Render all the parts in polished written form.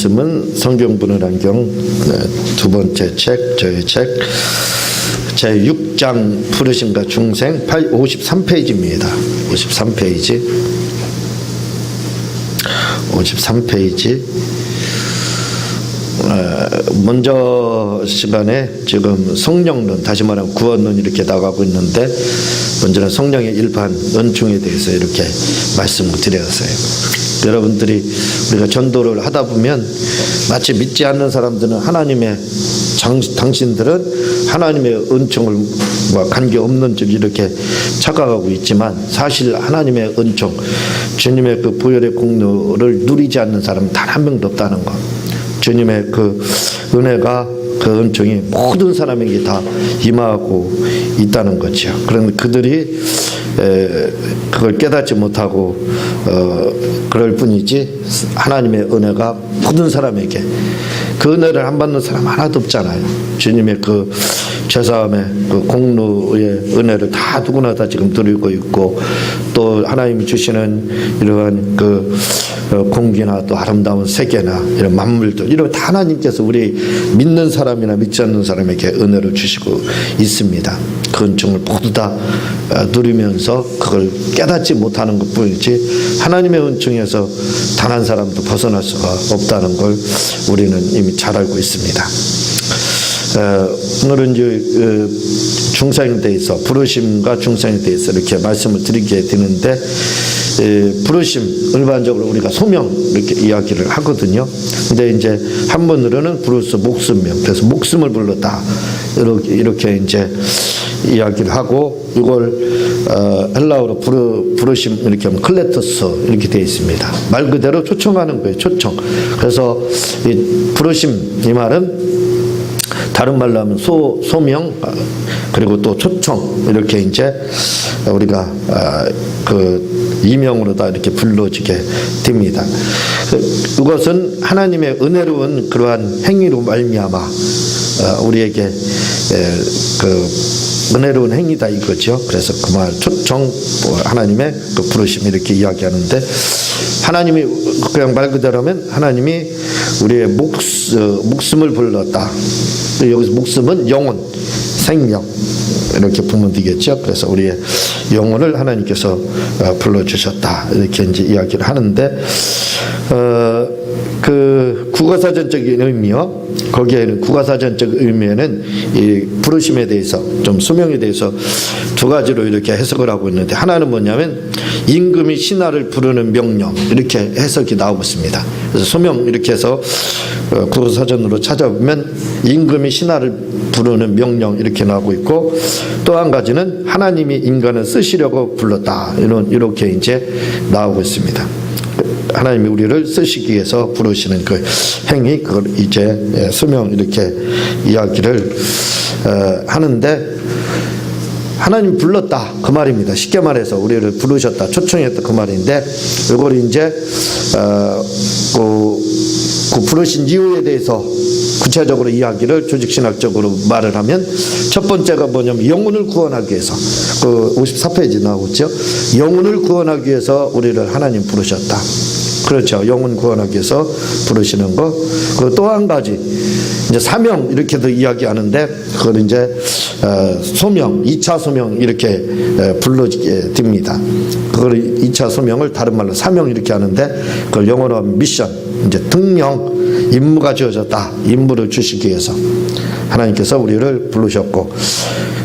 말씀은 성경분을 안경 두 번째 책, 저의 책 제6장 부르심과 중생 53페이지입니다. 53페이지. 먼저 시간에 지금 성령론, 다시 말하면 구원론 이렇게 나가고 있는데, 먼저는 성령의 일반 은총에 대해서 이렇게 말씀을 드렸어요. 여러분들이 우리가 전도를 하다 보면 마치 믿지 않는 사람들은 당신들은 하나님의 은총과 관계없는 줄 이렇게 착각하고 있지만, 사실 하나님의 은총, 주님의 그 보혈의 공로를 누리지 않는 사람은 단 한 명도 없다는 것. 주님의 그 은혜가, 그 은총이 모든 사람에게 다 임하고 있다는 거죠. 그런데 그들이 그걸 깨닫지 못하고 그럴 뿐이지, 하나님의 은혜가 모든 사람에게, 그 은혜를 안 받는 사람 하나도 없잖아요. 주님의 그 죄사함의 그 공로의 은혜를 다 누구나 다 지금 누리고 있고, 또 하나님이 주시는 이러한 그 공기나 또 아름다운 세계나 이런 만물들, 이런 다 하나님께서 우리 믿는 사람이나 믿지 않는 사람에게 은혜를 주시고 있습니다. 그 은총을 모두 다 누리면서 그걸 깨닫지 못하는 것 뿐이지, 하나님의 은총에서 단 한 사람도 벗어날 수가 없다는 걸 우리는 이미 잘 알고 있습니다. 오늘은 이제 중생에 대해서, 부르심과 중생에 대해서 이렇게 말씀을 드리게 되는데, 부르심, 일반적으로 우리가 소명 이렇게 이야기를 하거든요. 근데 이제 한문으로는 브루스 목숨명, 그래서 목숨을 불렀다, 이렇게 이제 이야기를 하고, 이걸 헬라어로 부르심 이렇게 하면 클레토스 이렇게 되어 있습니다. 말 그대로 초청하는 거예요. 초청. 그래서 이 부르심, 이 말은 다른 말로 하면 소명, 그리고 또 초청, 이렇게 이제 우리가 그 이명으로 다 이렇게 불러지게 됩니다. 이것은 하나님의 은혜로운 그러한 행위로 말미암아 우리에게 그 은혜로운 행위다 이거죠. 그래서 그 말 초청, 하나님의 그 부르심 이렇게 이야기하는데, 하나님이 그냥 말 그대로 하면 하나님이 우리의 목숨을 불렀다. 여기서 목숨은 영혼, 생명 이렇게 보면 되겠죠. 그래서 우리의 영혼을 하나님께서 불러주셨다, 이렇게 이제 이야기를 하는데, 그 국어사전적인 의미요, 거기에는 국어사전적 의미에는 이 부르심에 대해서, 좀 소명에 대해서 두 가지로 이렇게 해석을 하고 있는데, 하나는 뭐냐면 임금이 신하를 부르는 명령, 이렇게 해석이 나오고 있습니다. 그래서 소명 이렇게 해서 국어사전으로 찾아보면 임금이 신하를 부르는 명령 이렇게 나오고 있고, 또 한 가지는 하나님이 인간을 쓰시려고 불렀다, 이렇게 이제 나오고 있습니다. 하나님이 우리를 쓰시기 위해서 부르시는 그 행위, 그걸 이제 소명 이렇게 이야기를 하는데, 하나님 불렀다 그 말입니다. 쉽게 말해서 우리를 부르셨다, 초청했다 그 말인데, 이걸 이제 그 부르신 이유에 대해서 구체적으로 이야기를 조직신학적으로 말을 하면, 첫 번째가 뭐냐면 영혼을 구원하기 위해서, 그 54페이지 나오죠. 영혼을 구원하기 위해서 우리를 하나님 부르셨다. 그렇죠. 영혼 구원하기 위해서 부르시는 거. 그 또 한 가지 이제 사명 이렇게도 이야기하는데, 그걸 이제 소명, 2차 소명 이렇게 불러지게 됩니다. 그걸 2차 소명을 다른 말로 사명 이렇게 하는데, 그걸 영어로 하면 미션, 이제 특명, 임무가 주어졌다. 임무를 주시기 위해서 하나님께서 우리를 부르셨고,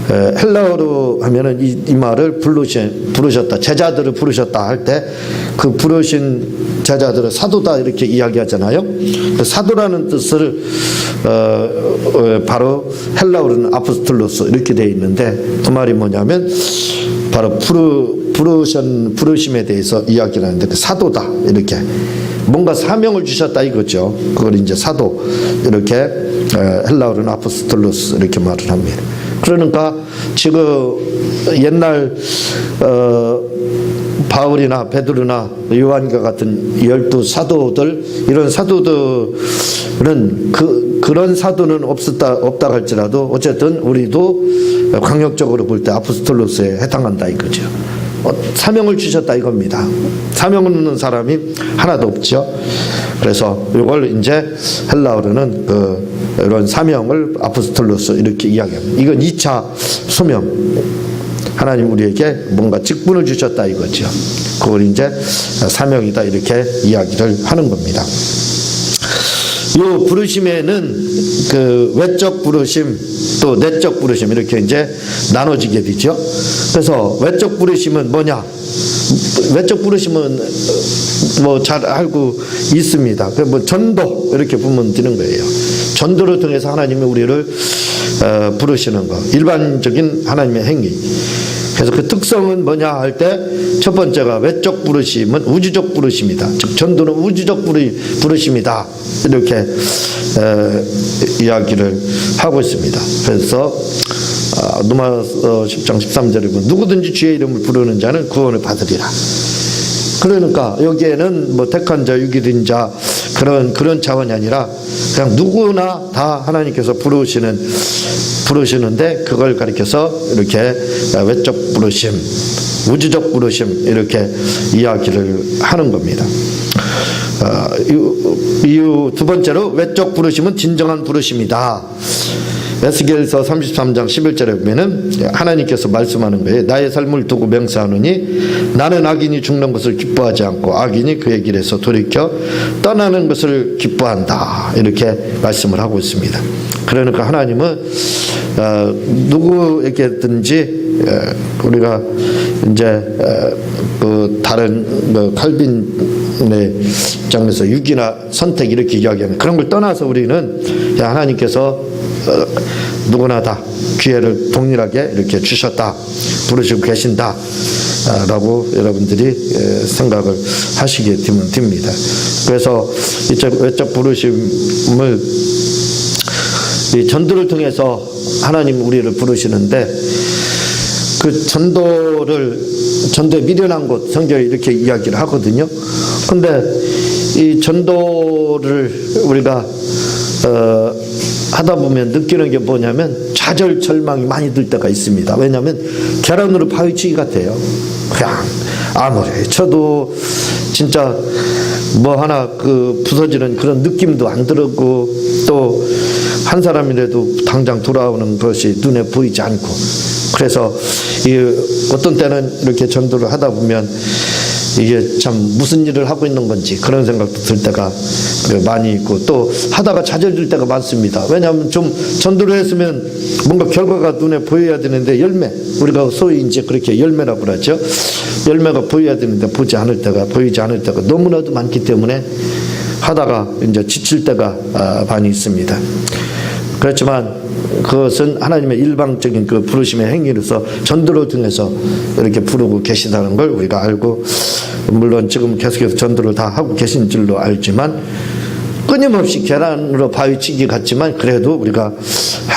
헬라어로 하면은 이 말을 부르셨다, 제자들을 부르셨다 할 때, 그 부르신 제자들을 사도다 이렇게 이야기하잖아요. 사도라는 뜻을 바로 헬라어로는 아포스톨로스 이렇게 되어 있는데, 그 말이 뭐냐면 바로 부르심에 대해서 이야기를 하는데, 그 사도다, 이렇게 뭔가 사명을 주셨다 이거죠. 그걸 이제 사도, 이렇게 헬라어로는 아포스톨로스 이렇게 말을 합니다. 그러니까 지금 옛날 바울이나 베드로나 요한과 같은 12 사도들, 이런 사도들은 그런 사도는 없다 할지라도, 어쨌든 우리도 광역적으로 볼 때 아포스톨로스에 해당한다 이거죠. 사명을 주셨다 이겁니다. 사명 없는 사람이 하나도 없죠. 그래서 이걸 이제 헬라어로는 이런 사명을 아포스톨로스 이렇게 이야기합니다. 이건 2차 소명. 하나님 우리에게 뭔가 직분을 주셨다 이거죠. 그걸 이제 사명이다 이렇게 이야기를 하는 겁니다. 이 부르심에는 그 외적 부르심 또 내적 부르심 이렇게 이제 나눠지게 되죠. 그래서 외적 부르심은 뭐냐? 외적 부르심은 뭐 잘 알고 있습니다. 그 뭐 전도 이렇게 보면 되는 거예요. 전도를 통해서 하나님이 우리를 부르시는 거. 일반적인 하나님의 행위. 그래서 그 특성은 뭐냐 할 때 첫 번째가 외적 부르심은 우주적 부르심이다. 즉 전도는 우주적 부르심이다. 이렇게 이야기를 하고 있습니다. 그래서 로마서 10장 13절에 보면 누구든지 주의 이름을 부르는 자는 구원을 받으리라. 그러니까 여기에는 뭐 택한 자, 유기된 자 그런 차원이 아니라 그냥 누구나 다 하나님께서 부르시는데 그걸 가리켜서 이렇게 외적 부르심, 우주적 부르심 이렇게 이야기를 하는 겁니다. 이유 두 번째로 외적 부르심은 진정한 부르심이다. 에스겔서 33장 11절에 보면은 하나님께서 말씀하는 거예요. 나의 삶을 두고 맹세하노니 나는 악인이 죽는 것을 기뻐하지 않고 악인이 그의 길에서 돌이켜 떠나는 것을 기뻐한다. 이렇게 말씀을 하고 있습니다. 그러니까 하나님은 누구에게든지 우리가 이제 그 다른 칼빈의 입장에서 유기나 선택 이렇게 이야기하는 그런 걸 떠나서 우리는 하나님께서 누구나 다 기회를 동일하게 이렇게 주셨다, 부르시고 계신다 라고 여러분들이 생각을 하시게 되면 됩니다. 그래서 외적 부르심을 이 전도를 통해서 하나님 우리를 부르시는데 그 전도에 미련한 곳 성경에 이렇게 이야기를 하거든요. 근데 이 전도를 우리가 하다 보면 느끼는 게 뭐냐면 좌절 절망이 많이 들 때가 있습니다. 왜냐하면 계란으로 파헤치기 같아요. 그냥 아무리 쳐도 진짜 뭐 하나 부서지는 그런 느낌도 안 들고 또 한 사람이라도 당장 돌아오는 것이 눈에 보이지 않고 그래서 어떤 때는 이렇게 전도를 하다 보면 이게 참 무슨 일을 하고 있는 건지 그런 생각도 들 때가 많이 있고 또 하다가 좌절될 때가 많습니다. 왜냐하면 좀 전도를 했으면 뭔가 결과가 눈에 보여야 되는데 열매 우리가 소위 이제 그렇게 열매라고 그러죠. 열매가 보여야 되는데 보이지 않을 때가 너무나도 많기 때문에 하다가 이제 지칠 때가 많이 있습니다. 그렇지만 그것은 하나님의 일방적인 그 부르심의 행위로서 전도를 통해서 이렇게 부르고 계시다는 걸 우리가 알고 물론 지금 계속해서 전도를 다 하고 계신 줄로 알지만 끊임없이 계란으로 바위치기 같지만 그래도 우리가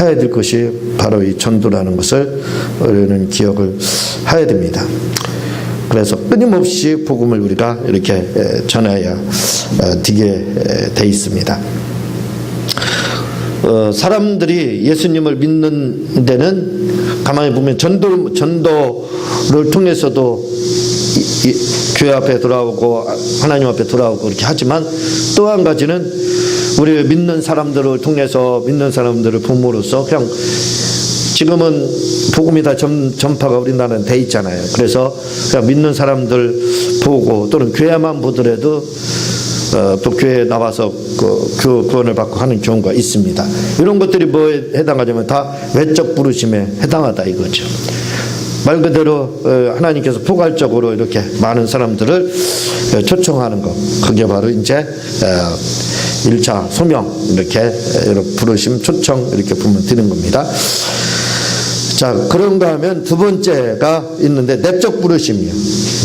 해야 될 것이 바로 이 전도라는 것을 우리는 기억을 해야 됩니다. 그래서 끊임없이 복음을 우리가 이렇게 전해야 되게 돼 있습니다. 사람들이 예수님을 믿는 데는 가만히 보면 전도를 통해서도 교회 앞에 돌아오고 하나님 앞에 돌아오고 그렇게 하지만 또 한 가지는 우리 믿는 사람들을 통해서 믿는 사람들을 봄으로써 그냥 지금은 복음이 다 전파가 우리나라는 돼 있잖아요. 그래서 그냥 믿는 사람들 보고 또는 교회만 보더라도 또 교회에 나와서 구원을 받고 하는 경우가 있습니다. 이런 것들이 뭐에 해당하냐면 다 외적 부르심에 해당하다 이거죠. 말 그대로 하나님께서 포괄적으로 이렇게 많은 사람들을 초청하는 것 그게 바로 이제 1차 소명 이렇게 부르심 초청 이렇게 보면 되는 겁니다. 자, 그런가 하면 두 번째가 있는데 내적 부르심이에요.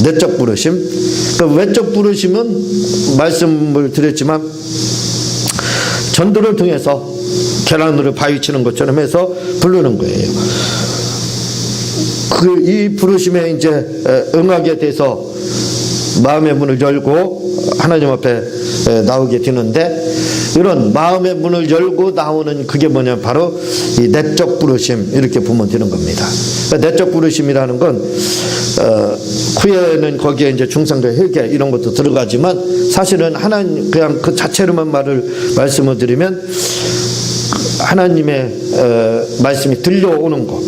내적 부르심. 그 외적 부르심은 말씀을 드렸지만 전도를 통해서 계란으로 바위치는 것처럼 해서 부르는 거예요. 이 부르심에 이제 응하게 돼서 마음의 문을 열고 하나님 앞에 나오게 되는데 이런 마음의 문을 열고 나오는 그게 뭐냐면 바로 이 내적 부르심 이렇게 보면 되는 겁니다. 내적 부르심이라는 건 후에는 거기에 이제 중생도 회개 이런 것도 들어가지만 사실은 하나님 그냥 그 자체로만 말씀을 드리면 하나님의 말씀이 들려오는 것,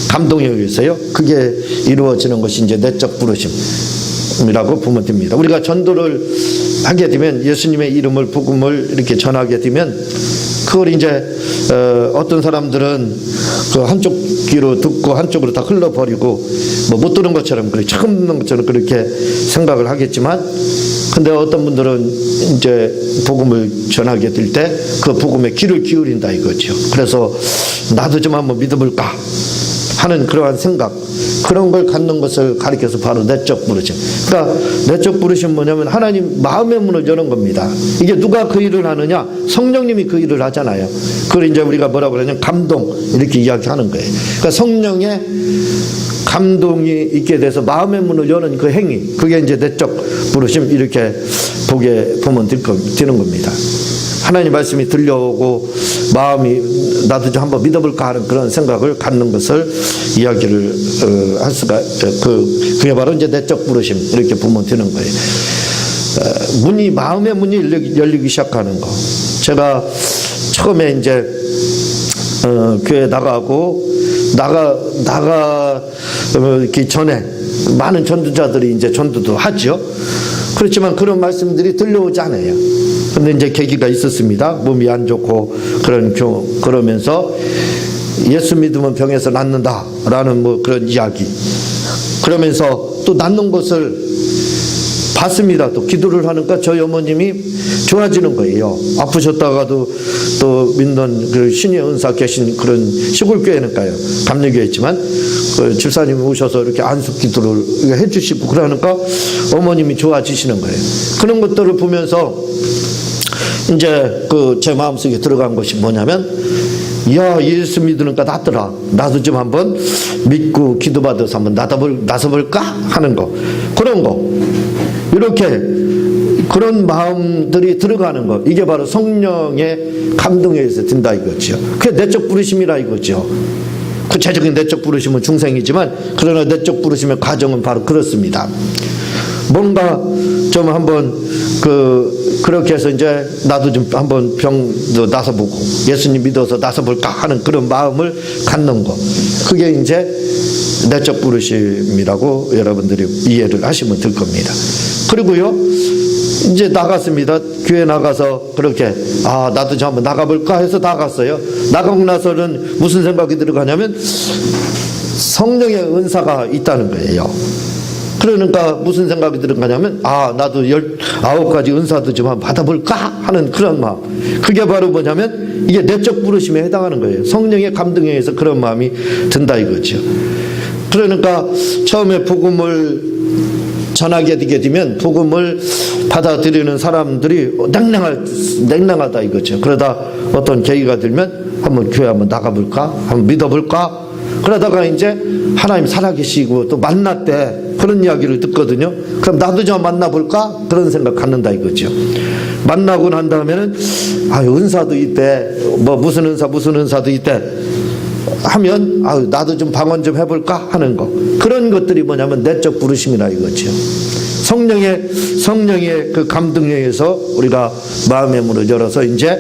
감동에 의해서요. 그게 이루어지는 것이 이제 내적 부르심이라고 보면 됩니다. 우리가 전도를 하게 되면 예수님의 이름을 복음을 이렇게 전하게 되면 그걸 이제 어떤 사람들은 그 한쪽 귀로 듣고 한쪽으로 다 흘러버리고 뭐 못 들은 것처럼 그렇게 처음 듣는 것처럼 그렇게 생각을 하겠지만 근데 어떤 분들은 이제 복음을 전하게 될 때 그 복음에 귀를 기울인다 이거죠. 그래서 나도 좀 한번 믿어볼까 하는 그러한 생각, 그런 걸 갖는 것을 가리켜서 바로 내적 부르심. 그러니까 내적 부르심은 뭐냐면 하나님 마음의 문을 여는 겁니다. 이게 누가 그 일을 하느냐? 성령님이 그 일을 하잖아요. 그걸 이제 우리가 뭐라고 그러냐면 감동 이렇게 이야기하는 거예요. 그러니까 성령의 감동이 있게 돼서 마음의 문을 여는 그 행위, 그게 이제 내적 부르심 이렇게 보면 되는 겁니다. 하나님 말씀이 들려오고 마음이 나도 좀 한번 믿어볼까 하는 그런 생각을 갖는 것을 이야기를 할 수가 그게 바로 이제 내적 부르심 이렇게 보면 되는 거예요. 마음의 문이 열리기 시작하는 거. 제가 처음에 이제 교회 나가기 전에 많은 전도자들이 이제 전도도 하죠. 그렇지만 그런 말씀들이 들려오지 않아요. 근데 이제 계기가 있었습니다. 몸이 안 좋고 그러면서 예수 믿으면 병에서 낫는다라는 뭐 그런 이야기. 그러면서 또 낫는 것을 봤습니다. 또 기도를 하니까 저희 어머님이 좋아지는 거예요. 아프셨다가도 또 믿는 그 신의 은사 계신 그런 시골 교회니까요. 감리교회였지만 그 집사님이 오셔서 이렇게 안수 기도를 해주시고 그러니까 어머님이 좋아지시는 거예요. 그런 것들을 보면서 이제 그 제 마음속에 들어간 것이 뭐냐면, 야, 예수 믿으니까 낫더라. 나도 좀 한번 믿고 기도받아서 한번 나서볼까 하는 거, 그런 거, 이렇게 그런 마음들이 들어가는 것, 이게 바로 성령의 감동에 의해서 든다 이거죠. 그게 내적 부르심이라 이거죠. 구체적인 내적 부르심은 중생이지만 그러나 내적 부르심의 과정은 바로 그렇습니다. 뭔가 좀 한번 그렇게 해서 이제 나도 좀 한번 병도 나서보고 예수님 믿어서 나서볼까 하는 그런 마음을 갖는 거, 그게 이제 내적 부르심이라고 여러분들이 이해를 하시면 될 겁니다. 그리고요 이제 나갔습니다. 교회 나가서 그렇게 나도 좀 한번 나가볼까 해서 나갔어요. 나가고 나서는 무슨 생각이 들어가냐면 성령의 은사가 있다는 거예요. 그러니까 무슨 생각이 들어가냐면 나도 19가지 은사도 좀 한번 받아볼까 하는 그런 마음, 그게 바로 뭐냐면 이게 내적 부르심에 해당하는 거예요. 성령의 감동에 의해서 그런 마음이 든다 이거죠. 그러니까 처음에 복음을 전하게 되게 되면 복음을 받아들이는 사람들이 냉랭하다 이거죠. 그러다 어떤 계기가 들면 한번 교회 한번 나가볼까, 한번 믿어볼까, 그러다가 이제 하나님 살아계시고 또 만났대, 그런 이야기를 듣거든요. 그럼 나도 좀 만나볼까, 그런 생각 갖는다 이거죠. 만나고 난 다음에는 은사도 있대, 뭐 무슨 은사도 있대 하면 나도 좀 방언 좀 해볼까 하는 거, 그런 것들이 뭐냐면 내적 부르심이라 이거죠. 성령의 그 감동에 의해서 우리가 마음의 문을 열어서 이제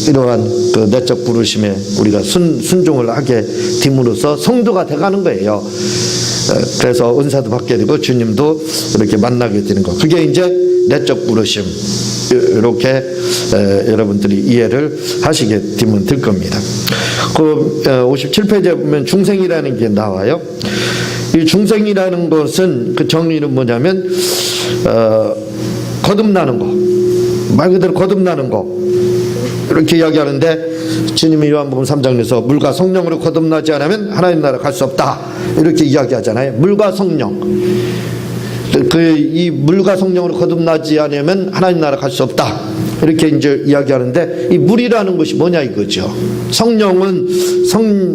이러한 그 내적 부르심에 우리가 순종을 하게 됨으로써 성도가 돼가는 거예요. 그래서 은사도 받게 되고 주님도 이렇게 만나게 되는 거, 그게 이제 내적 부르심, 이렇게 여러분들이 이해를 하시게 되면 될 겁니다. 그 57페이지에 보면 중생이라는 게 나와요. 이 중생이라는 것은 그 정의는 뭐냐면 거듭나는 거, 말 그대로 거듭나는 거, 이렇게 이야기하는데 주님이 요한복음 3장에서 물과 성령으로 거듭나지 않으면 하나님 나라 갈 수 없다 이렇게 이야기하잖아요. 물과 성령, 이 물과 성령으로 거듭나지 않으면 하나님 나라 갈 수 없다 이렇게 이제 이야기하는데, 이 물이라는 것이 뭐냐 이거죠. 성령은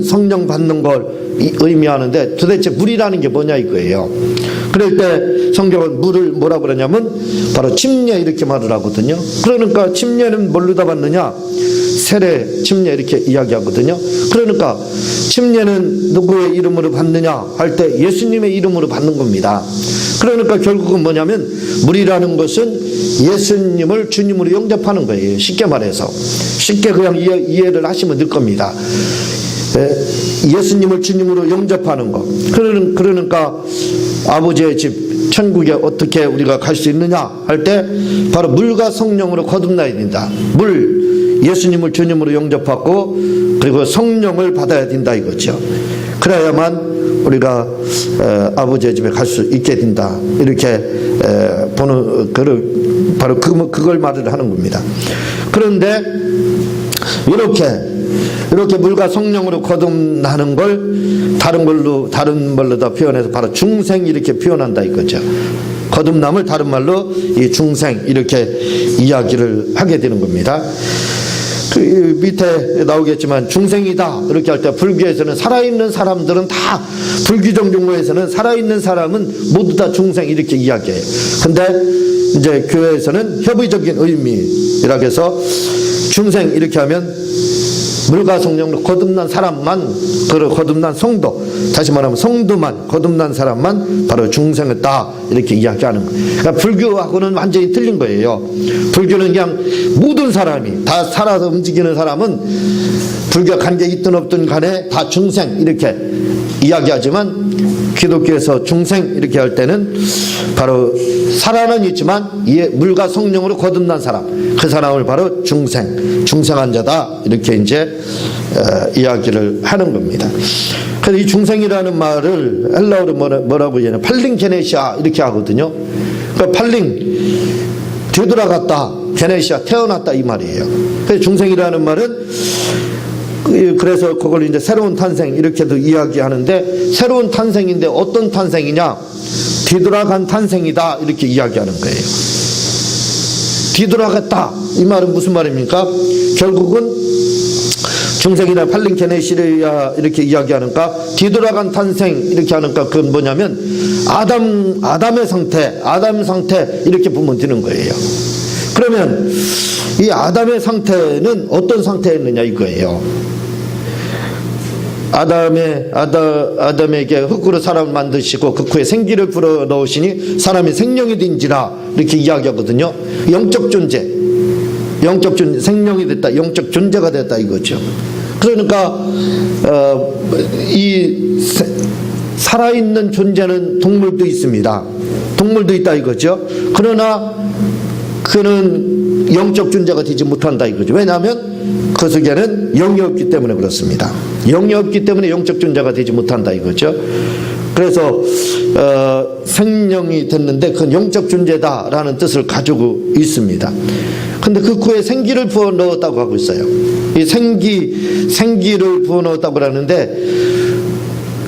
성령 받는 걸 의미하는데 도대체 물이라는 게 뭐냐 이거예요. 그럴 때 성경은 물을 뭐라고 그러냐면 바로 침례 이렇게 말을 하거든요. 그러니까 침례는 뭘로 다 받느냐, 세례, 침례 이렇게 이야기하거든요. 그러니까 침례는 누구의 이름으로 받느냐 할 때 예수님의 이름으로 받는 겁니다. 그러니까 결국은 뭐냐면 물이라는 것은 예수님을 주님으로 영접하는 거예요. 쉽게 말해서. 쉽게 그냥 이해를 하시면 될 겁니다. 예수님을 주님으로 영접하는 것. 그러니까 아버지의 집 천국에 어떻게 우리가 갈 수 있느냐 할 때 바로 물과 성령으로 거듭나야 된다. 물, 예수님을 주님으로 영접하고 그리고 성령을 받아야 된다 이거죠. 그래야만 우리가 아버지의 집에 갈 수 있게 된다. 이렇게 보는 바로 그걸 말을 하는 겁니다. 그런데 이렇게 물과 성령으로 거듭나는 걸 다른 말로 다 표현해서 바로 중생 이렇게 표현한다 이거죠. 거듭남을 다른 말로 이 중생 이렇게 이야기를 하게 되는 겁니다. 그 밑에 나오겠지만 중생이다 이렇게 할 때 불교에서는 살아있는 사람들은 다 불교적 용어에서는 살아있는 사람은 모두 다 중생 이렇게 이야기해요. 근데 이제 교회에서는 협의적인 의미라고 해서 중생 이렇게 하면 물과 성령으로 거듭난 사람만, 거듭난 성도, 다시 말하면 성도만, 거듭난 사람만 바로 중생이다 이렇게 이야기하는 거예요. 그러니까 불교하고는 완전히 틀린 거예요. 불교는 그냥 모든 사람이 다 살아서 움직이는 사람은 불교 관계 있든 없든 간에 다 중생 이렇게 이야기하지만 기독교에서 중생 이렇게 할 때는 바로 살아는 있지만 물과 성령으로 거듭난 사람, 그 사람을 바로 중생한 자다 이렇게 이제 이야기를 하는 겁니다. 그래서 이 중생이라는 말을 헬라어로 뭐라고 얘기하냐, 팔링게네시아 이렇게 하거든요. 그러니까 팔링 되돌아갔다, 게네시아 태어났다 이 말이에요. 그래서 중생이라는 말은 그래서 그걸 이제 새로운 탄생 이렇게도 이야기하는데 새로운 탄생인데 어떤 탄생이냐? 뒤돌아간 탄생이다 이렇게 이야기하는 거예요. 뒤돌아갔다 이 말은 무슨 말입니까? 결국은 중생이나 팔링게네시아 이렇게 이야기하니까 뒤돌아간 탄생 이렇게 하니까 그건 뭐냐면 아담의 상태, 아담 상태 이렇게 보면 되는 거예요. 그러면 이 아담의 상태는 어떤 상태였느냐 이거예요. 아담에게 흙으로 사람을 만드시고 그 후에 생기를 불어 넣으시니 사람이 생명이 된지라 이렇게 이야기하거든요. 영적 존재, 생명이 됐다, 영적 존재가 됐다 이거죠. 그러니까 이 살아있는 존재는 동물도 있습니다. 동물도 있다 이거죠. 그러나 그는 영적 존재가 되지 못한다 이거죠. 왜냐하면 그 속에는 영이 없기 때문에 그렇습니다. 영이 없기 때문에 영적 존재가 되지 못한다 이거죠. 그래서 생명이 됐는데 그건 영적 존재다라는 뜻을 가지고 있습니다. 근데 그 후에 생기를 부어 넣었다고 하고 있어요. 이 생기를 부어 넣었다고 하는데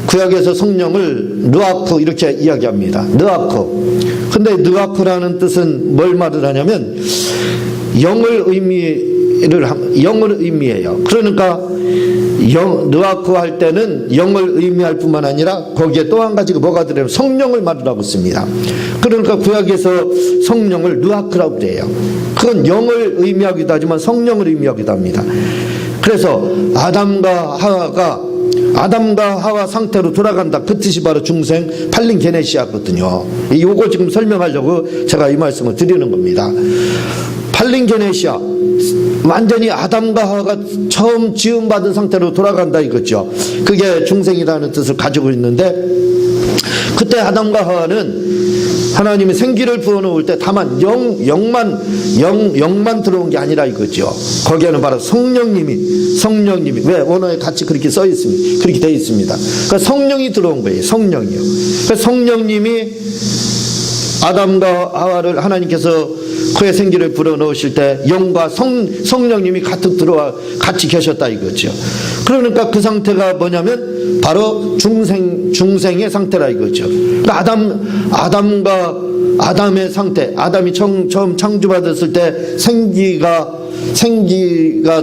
구약에서 성령을 느아크 이렇게 이야기합니다. 느아크. 근데 느아크라는 뜻은 뭘 말을 하냐면 영을 의미해요. 그러니까 느아크 할 때는 영을 의미할 뿐만 아니라 거기에 또 한 가지가 뭐가 들어요? 성령을 말하고 있습니다. 그러니까 구약에서 성령을 느아크라고 그래요. 그건 영을 의미하기도 하지만 성령을 의미하기도 합니다. 그래서 아담과 하와 상태로 돌아간다. 그 뜻이 바로 중생 팔링게네시아거든요. 이거 지금 설명하려고 제가 이 말씀을 드리는 겁니다. 팔링게네시아, 완전히 아담과 하와가 처음 지음받은 상태로 돌아간다 이거죠. 그게 중생이라는 뜻을 가지고 있는데 그때 아담과 하와는 하나님이 생기를 부어놓을 때 다만 영만 들어온 게 아니라 이거죠. 거기에는 바로 성령님이 왜 원어에 같이 그렇게 써 있습니다. 그렇게 되어 있습니다. 그러니까 성령이 들어온 거예요. 성령이요. 그러니까 성령님이 아담과 하와를 하나님께서 그의 생기를 불어넣으실 때 영과 성령님이 같이 계셨다 이거죠. 그러니까 그 상태가 뭐냐면 바로 중생의 상태라 이거죠. 그러니까 아담의 상태, 아담이 처음 창조받았을 때 생기가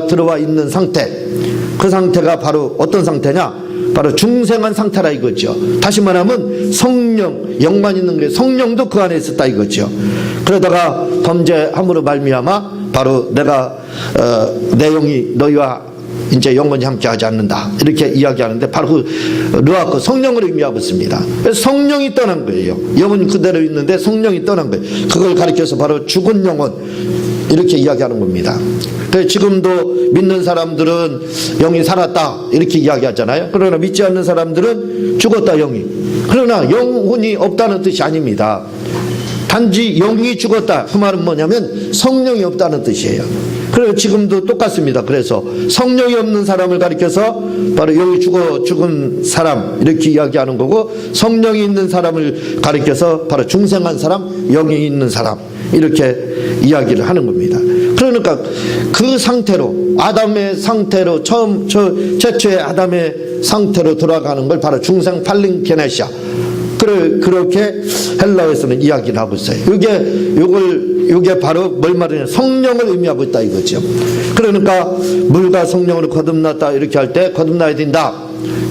들어와 있는 상태, 그 상태가 바로 어떤 상태냐? 바로 중생한 상태라 이거죠. 다시 말하면 영만 있는 게 성령도 그 안에 있었다 이거죠. 그러다가 범죄함으로 말미암아 바로 내가 내 영이 너희와 이제 영원히 함께 하지 않는다 이렇게 이야기하는데 바로 그 르아크 성령을 의미하고 있습니다. 그래서 성령이 떠난 거예요. 영은 그대로 있는데 성령이 떠난 거예요. 그걸 가리켜서 바로 죽은 영혼 이렇게 이야기하는 겁니다. 그래서 지금도 믿는 사람들은 영이 살았다 이렇게 이야기하잖아요. 그러나 믿지 않는 사람들은 죽었다 영이. 그러나 영혼이 없다는 뜻이 아닙니다. 단지 영이 죽었다 그 말은 뭐냐면 성령이 없다는 뜻이에요. 그래서 지금도 똑같습니다. 그래서 성령이 없는 사람을 가리켜서 바로 영이 죽은 사람 이렇게 이야기하는 거고, 성령이 있는 사람을 가리켜서 바로 중생한 사람, 영이 있는 사람 이렇게 이야기를 하는 겁니다. 그러니까 그 상태로, 아담의 상태로, 최초의 아담의 상태로 돌아가는 걸 바로 중생 팔링게네시아 그렇게 헬라어에서는 이야기를 하고 있어요. 이게 바로 뭘 말하냐, 성령을 의미하고 있다 이거죠. 그러니까 물과 성령으로 거듭났다 이렇게 할 때 거듭나야 된다.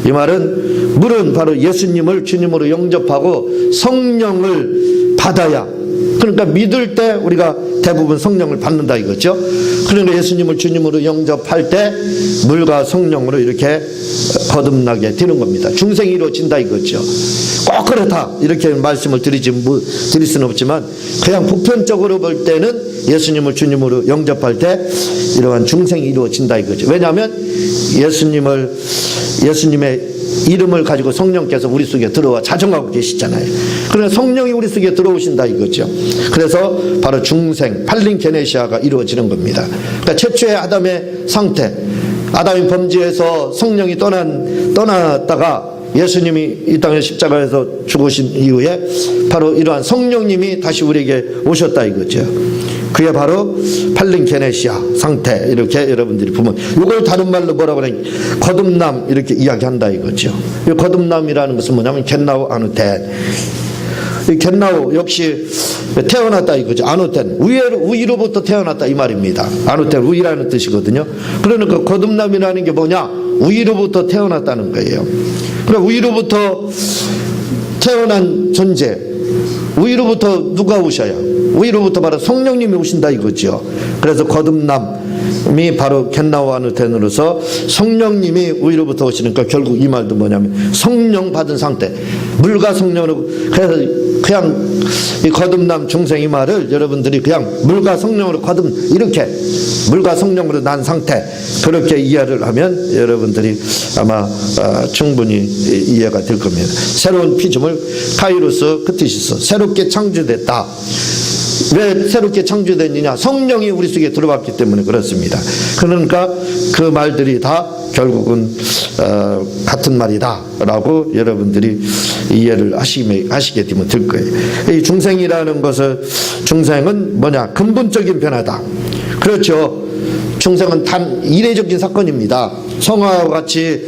이 말은 물은 바로 예수님을 주님으로 영접하고 성령을 받아야, 그러니까 믿을 때 우리가 대부분 성령을 받는다 이거죠. 그러니까 예수님을 주님으로 영접할 때 물과 성령으로 이렇게 거듭나게 되는 겁니다. 중생이 이루어진다 이거죠. 꼭 그렇다 이렇게 말씀을 드릴 수는 없지만, 그냥 보편적으로 볼 때는 예수님을 주님으로 영접할 때 이러한 중생이 이루어진다 이거죠. 왜냐하면 예수님의 이름을 가지고 성령께서 우리 속에 들어와 자정하고 계시잖아요. 그러나 성령이 우리 속에 들어오신다 이거죠. 그래서 바로 중생 팔링게네시아가 이루어지는 겁니다. 그러니까 최초의 아담의 상태, 아담이 범죄해서 성령이 떠났다가 예수님이 이 땅에 십자가에서 죽으신 이후에 바로 이러한 성령님이 다시 우리에게 오셨다 이거죠. 그게 바로 팔링게네시아 상태, 이렇게 여러분들이 보면 이걸 다른 말로 뭐라고 하냐, 거듭남 이렇게 이야기한다 이거죠. 이 거듭남이라는 것은 뭐냐면 겟나우 아누텐, 이 겟나우 역시 태어났다 이거죠. 아누텐, 우위로부터 태어났다 이 말입니다. 아누텐 우위라는 뜻이거든요. 그러니까 거듭남이라는 게 뭐냐, 우위로부터 태어났다는 거예요. 그러니까 우위로부터 태어난 존재, 우위로부터 누가 오셔요? 우위로부터 바로 성령님이 오신다 이거죠. 그래서 거듭남이 바로 겟나우 아누텐으로서 성령님이 우위로부터 오시니까 결국 이 말도 뭐냐면 성령 받은 상태, 물과 성령으로. 그래서 그냥 이 거듭남 중생 이 말을 여러분들이 그냥 물과 성령으로 이렇게 물과 성령으로 난 상태 그렇게 이해를 하면 여러분들이 아마 충분히 이해가 될 겁니다. 새로운 피조물 카이로스 크티시스, 새롭게 창조됐다. 왜 새롭게 창조됐느냐, 성령이 우리 속에 들어왔기 때문에 그렇습니다. 그러니까 그 말들이 다 결국은 같은 말이다 라고 여러분들이 이해를 하시게 되면 될 거예요. 이 중생이라는 것은, 중생은 뭐냐, 근본적인 변화다. 그렇죠. 중생은 단 이례적인 사건입니다. 성화와 같이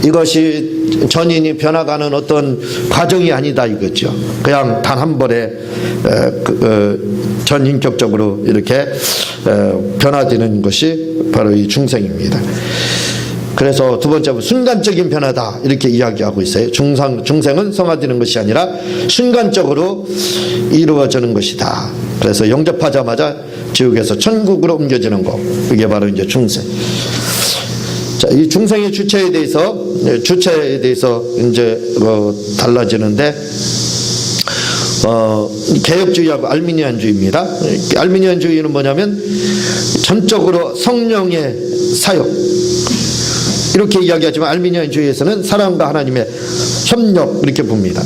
이것이 전인이 변화가는 어떤 과정이 아니다 이거죠. 그냥 단 한 번에 전인격적으로 이렇게 변화되는 것이 바로 이 중생입니다. 그래서 두 번째로 순간적인 변화다 이렇게 이야기하고 있어요. 중생은 성화되는 것이 아니라 순간적으로 이루어지는 것이다. 그래서 영접하자마자 지옥에서 천국으로 옮겨지는 것, 이게 바로 이제 중생. 자, 이 중생의 주체에 대해서 이제 달라지는데, 개혁주의하고 알미니안주의입니다. 알미니안주의는 뭐냐면 전적으로 성령의 사역 이렇게 이야기하지만, 알미니안주의에서는 사랑과 하나님의 협력 이렇게 봅니다.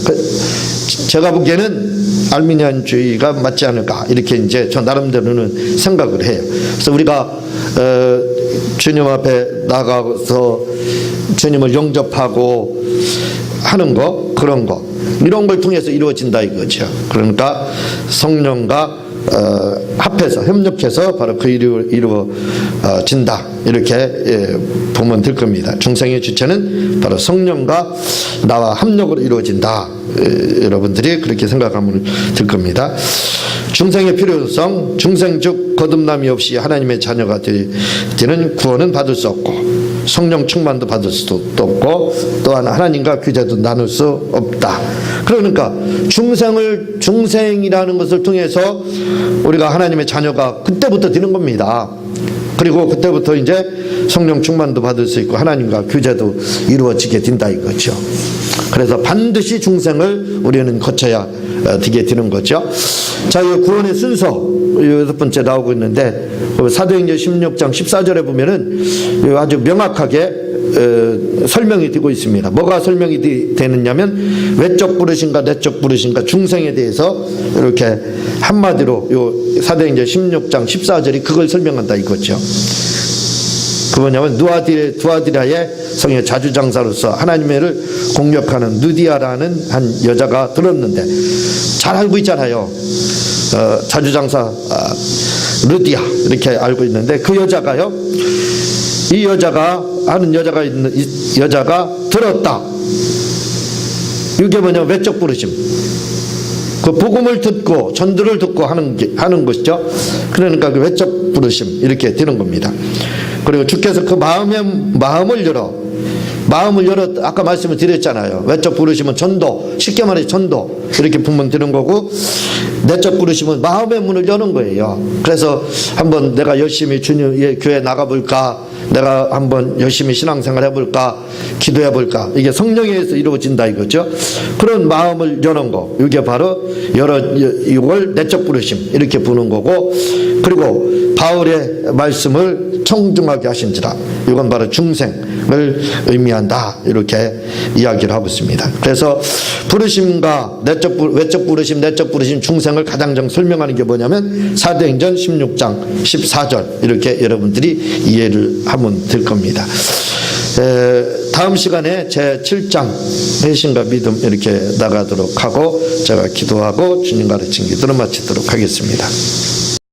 제가 보기에는 알미니안주의가 맞지 않을까 이렇게 이제 저 나름대로는 생각을 해요. 그래서 우리가 주님 앞에 나가서 주님을 영접하고 하는 거, 그런 거, 이런 걸 통해서 이루어진다 이거죠. 그러니까 성령과 합해서 협력해서 바로 그 이루어진다 이렇게 보면 될 겁니다. 중생의 주체는 바로 성령과 나와 합력으로 이루어진다. 여러분들이 그렇게 생각하면 될 겁니다. 중생의 필요성, 중생즉 거듭남이 없이 하나님의 자녀가 되는 구원은 받을 수 없고, 성령 충만도 받을 수도 없고 또한 하나님과 교제도 나눌 수 없다. 그러니까 중생이라는 것을 통해서 우리가 하나님의 자녀가 그때부터 되는 겁니다. 그리고 그때부터 이제 성령 충만도 받을 수 있고 하나님과 교제도 이루어지게 된다 이거죠. 그래서 반드시 중생을 우리는 거쳐야 되게 되는 거죠. 자, 이 구원의 순서 6번째 나오고 있는데 사도행전 16장 14절에 보면은 아주 명확하게 설명이 되고 있습니다. 뭐가 설명이 되느냐면 외적 부르심과 내적 부르심과 중생에 대해서 이렇게 한마디로 요 사도행전 16장 14절이 그걸 설명한다 이거죠. 그 뭐냐면 누아디라의 성의 자주장사로서 하나님을 공격하는 누디아라는 한 여자가 들었는데 잘 알고 있잖아요. 자주장사 루디아 이렇게 알고 있는데 그 여자가요, 이 여자가 하는 여자가 들었다. 이게 뭐냐면 외적 부르심. 그 복음을 듣고 전도를 듣고 하는 것이죠. 그러니까 그 외적 부르심 이렇게 되는 겁니다. 그리고 주께서 그 마음을 열어 아까 말씀을 드렸잖아요. 외적 부르심은 전도, 쉽게 말해 전도 이렇게 보면 되는 거고, 내적 부르심은 마음의 문을 여는 거예요. 그래서 한번 내가 열심히 주님의 교회 나가볼까, 내가 한번 열심히 신앙생활 해볼까, 기도해볼까, 이게 성령에 의해서 이루어진다 이거죠. 그런 마음을 여는 거, 이게 바로 이걸 내적 부르심 이렇게 부는 거고, 그리고 바울의 말씀을 청중하게 하신지라, 이건 바로 중생을 의미한다 이렇게 이야기를 하고 있습니다. 그래서 부르심과 외적 부르심, 내적 부르심, 중생을 가장 좀 설명하는 게 뭐냐면 사도행전 16장 14절 이렇게 여러분들이 이해를 하면 될 겁니다. 다음 시간에 제 7장 회심과 믿음 이렇게 나가도록 하고 제가 기도하고 주님 가르친 기도를 마치도록 하겠습니다.